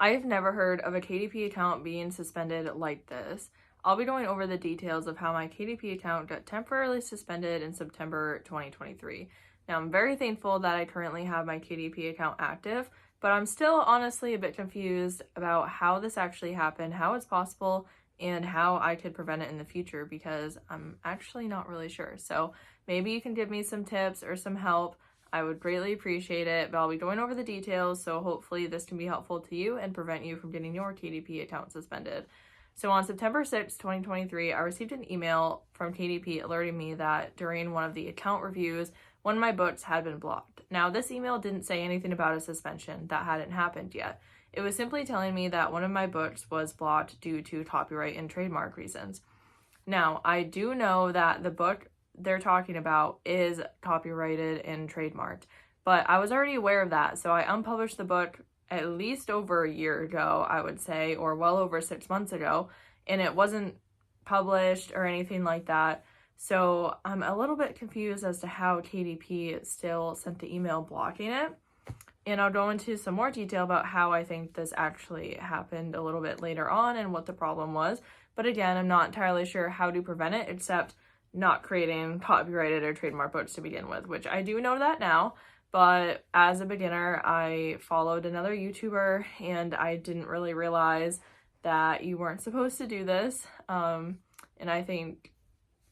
I've never heard of a KDP account being suspended like this. I'll be going over the details of how my KDP account got temporarily suspended in September 2023. Now, I'm very thankful that I currently have my KDP account active, but I'm still honestly a bit confused about how this actually happened, how it's possible, and how I could prevent it in the future because I'm actually not really sure. So maybe you can give me some tips or some help. I would greatly appreciate it, but I'll be going over the details, so hopefully this can be helpful to you and prevent you from getting your KDP account suspended. So on September 6, 2023, I received an email from KDP alerting me that during one of the account reviews, one of my books had been blocked. Now, this email didn't say anything about a suspension. That hadn't happened yet. It was simply telling me that one of my books was blocked due to copyright and trademark reasons. Now, I do know that the book they're talking about is copyrighted and trademarked, but I was already aware of that, so I unpublished the book at least over a year ago, I would say, or well over 6 months ago, and it wasn't published or anything like that. So I'm a little bit confused as to how KDP still sent the email blocking it. And I'll go into some more detail about how I think this actually happened a little bit later on and what the problem was. But again, I'm not entirely sure how to prevent it except not creating copyrighted or trademark books to begin with, which I do know that now. But as a beginner, I followed another YouTuber and I didn't really realize that you weren't supposed to do this. And I think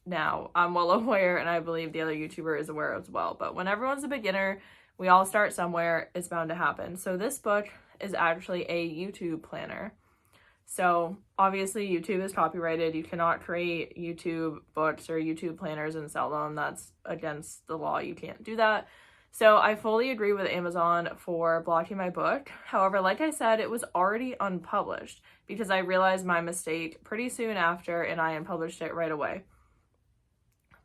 now I'm well aware, and I believe the other YouTuber is aware as well. But when everyone's a beginner, we all start somewhere, it's bound to happen. So this book is actually a YouTube planner. So obviously YouTube is copyrighted. You cannot create YouTube books or YouTube planners and sell them. That's against the law. You can't do that. So I fully agree with Amazon for blocking my book. However, like I said, it was already unpublished because I realized my mistake pretty soon after and I unpublished it right away.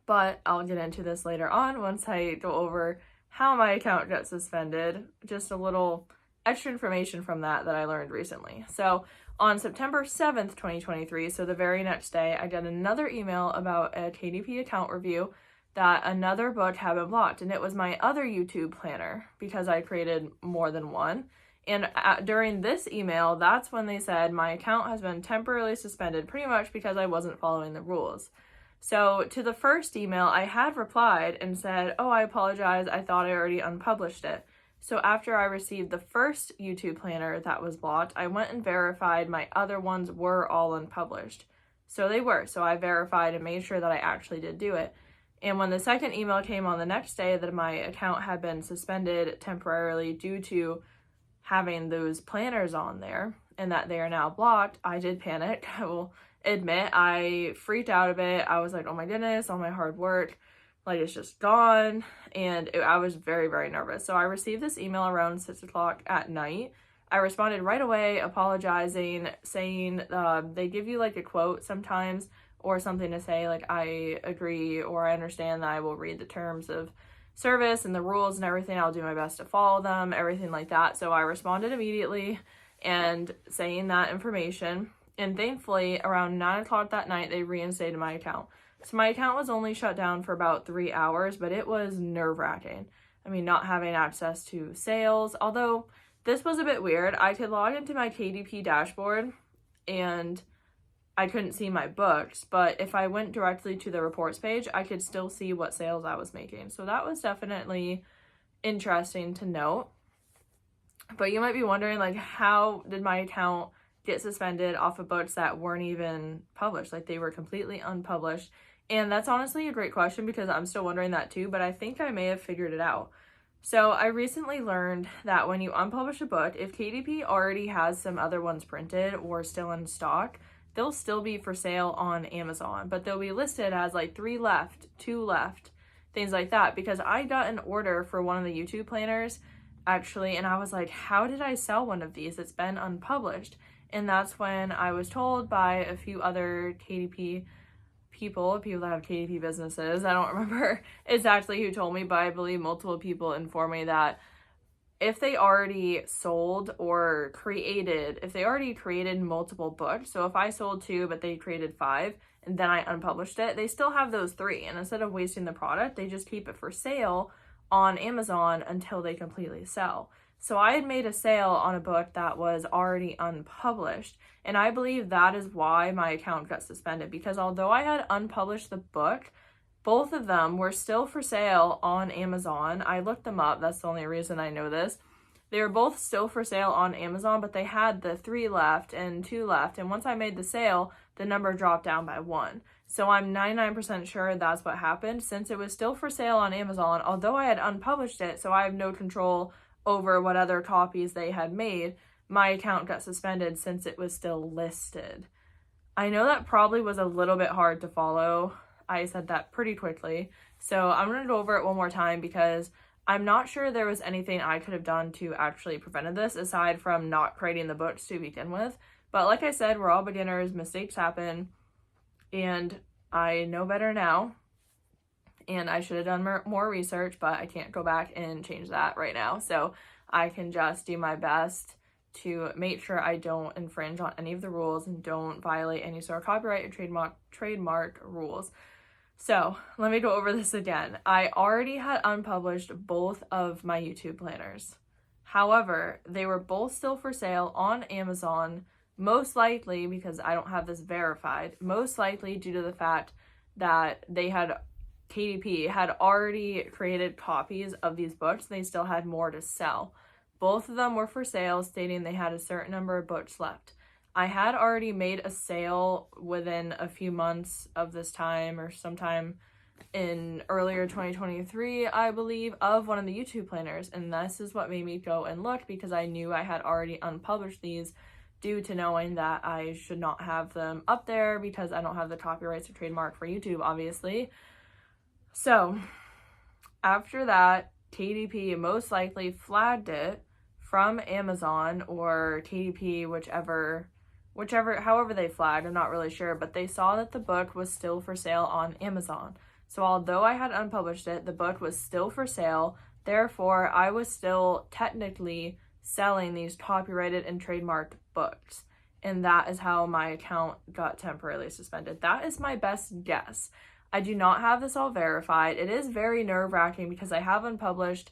But I'll get into this later on once I go over how my account got suspended. Just a little extra information from that I learned recently. So on September 7th, 2023, so the very next day, I got another email about a KDP account review that another book had been blocked, and it was my other YouTube planner because I created more than one. And during this email, that's when they said my account has been temporarily suspended, pretty much because I wasn't following the rules. So to the first email, I had replied and said, "Oh, I apologize, I thought I already unpublished it." So after I received the first YouTube planner that was blocked, I went and verified my other ones were all unpublished. So they were. So I verified and made sure that I actually did do it. And when the second email came on the next day that my account had been suspended temporarily due to having those planners on there and that they are now blocked, I did panic. I will admit I freaked out a bit. I was like, oh my goodness, all my hard work, like it's just gone. And I was very, very nervous. So I received this email around 6 o'clock at night. I responded right away, apologizing, saying they give you like a quote sometimes or something to say like, I agree or I understand that I will read the terms of service and the rules and everything. I'll do my best to follow them, everything like that. So I responded immediately and saying that information. And thankfully, around 9 o'clock that night, they reinstated my account. So my account was only shut down for about 3 hours, but it was nerve-wracking. I mean, not having access to sales, although this was a bit weird. I could log into my KDP dashboard and I couldn't see my books, but if I went directly to the reports page, I could still see what sales I was making. So that was definitely interesting to note. But you might be wondering, like, how did my account get suspended off of books that weren't even published? Like, they were completely unpublished. And that's honestly a great question because I'm still wondering that too, but I think I may have figured it out. So I recently learned that when you unpublish a book, if KDP already has some other ones printed or still in stock, they'll still be for sale on Amazon, but they'll be listed as like 3 left, 2 left, things like that. Because I got an order for one of the YouTube planners actually, and I was like, how did I sell one of these? It's been unpublished. And that's when I was told by a few other KDP people that have KDP businesses. I don't remember exactly who told me, but I believe multiple people informed me that if they already sold or created, if they already created multiple books, so if I sold 2 but they created 5 and then I unpublished it, they still have those 3. And instead of wasting the product, they just keep it for sale on Amazon until they completely sell. So I had made a sale on a book that was already unpublished, and I believe that is why my account got suspended, because although I had unpublished the book, both of them were still for sale on Amazon. I looked them up. That's the only reason I know this. They were both still for sale on Amazon, but they had the 3 left and 2 left. And once I made the sale, the number dropped down by 1. So I'm 99% sure that's what happened, since it was still for sale on Amazon, although I had unpublished it, so I have no control over what other copies they had made. My account got suspended since it was still listed. I know that probably was a little bit hard to follow. I said that pretty quickly. So I'm going to go over it one more time, because I'm not sure there was anything I could have done to actually prevent this aside from not creating the books to begin with. But like I said, we're all beginners, mistakes happen, and I know better now. And I should have done more research, but I can't go back and change that right now. So I can just do my best to make sure I don't infringe on any of the rules and don't violate any sort of copyright or trademark rules. So let me go over this again. I already had unpublished both of my YouTube planners. However, they were both still for sale on Amazon, most likely because I don't have this verified, most likely due to the fact that KDP had already created copies of these books. They still had more to sell. Both of them were for sale, stating they had a certain number of books left. I had already made a sale within a few months of this time, or sometime in earlier 2023, I believe, of one of the YouTube planners. And this is what made me go and look, because I knew I had already unpublished these due to knowing that I should not have them up there because I don't have the copyrights or trademark for YouTube, obviously. So after that, KDP most likely flagged it from Amazon or KDP, however they flagged, I'm not really sure, but they saw that the book was still for sale on Amazon. So although I had unpublished it, the book was still for sale. Therefore, I was still technically selling these copyrighted and trademarked books. And that is how my account got temporarily suspended. That is my best guess. I do not have this all verified. It is very nerve-wracking because I have unpublished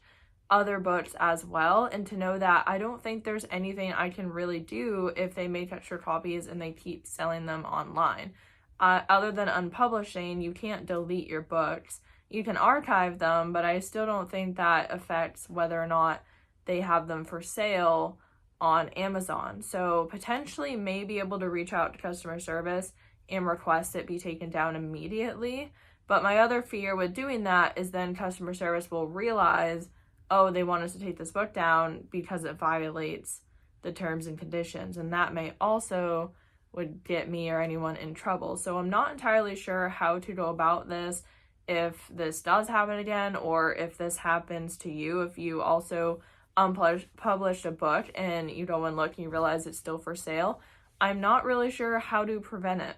other books as well, and to know that I don't think there's anything I can really do if they make extra copies and they keep selling them online. Other than unpublishing, you can't delete your books. You can archive them, but I still don't think that affects whether or not they have them for sale on Amazon. So potentially may be able to reach out to customer service and request it be taken down immediately. But my other fear with doing that is then customer service will realize, oh, they want us to take this book down because it violates the terms and conditions, and that may also would get me or anyone in trouble. So I'm not entirely sure how to go about this if this does happen again, or if this happens to you, if you also unpublished a book and you go and look and you realize it's still for sale. I'm not really sure how to prevent it,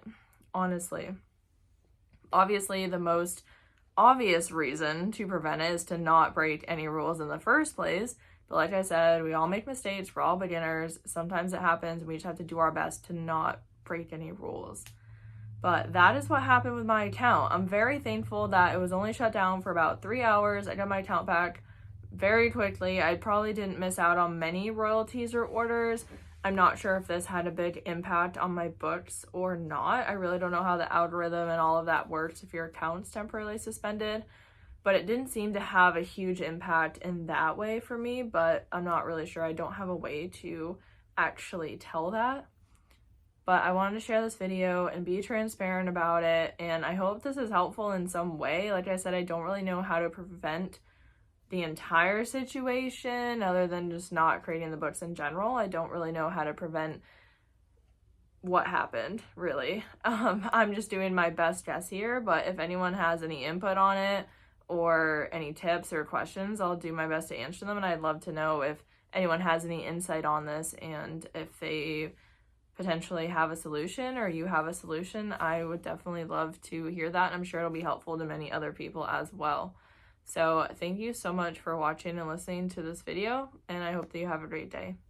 honestly. Obviously, the most obvious reason to prevent it is to not break any rules in the first place. But like I said, we all make mistakes. We're all beginners. Sometimes it happens. We just have to do our best to not break any rules. But that is what happened with my account. I'm very thankful that it was only shut down for about 3 hours. I got my account back very quickly. I probably didn't miss out on many royalties or orders. I'm not sure if this had a big impact on my books or not. I really don't know how the algorithm and all of that works if your account's temporarily suspended, but it didn't seem to have a huge impact in that way for me, but I'm not really sure. I don't have a way to actually tell that. But I wanted to share this video and be transparent about it, and I hope this is helpful in some way. Like I said, I don't really know how to prevent the entire situation other than just not creating the books in general. I don't really know how to prevent what happened, really. I'm just doing my best guess here, but if anyone has any input on it or any tips or questions, I'll do my best to answer them, and I'd love to know if anyone has any insight on this and if they potentially have a solution or you have a solution. I would definitely love to hear that, and I'm sure it'll be helpful to many other people as well. So thank you so much for watching and listening to this video, and I hope that you have a great day.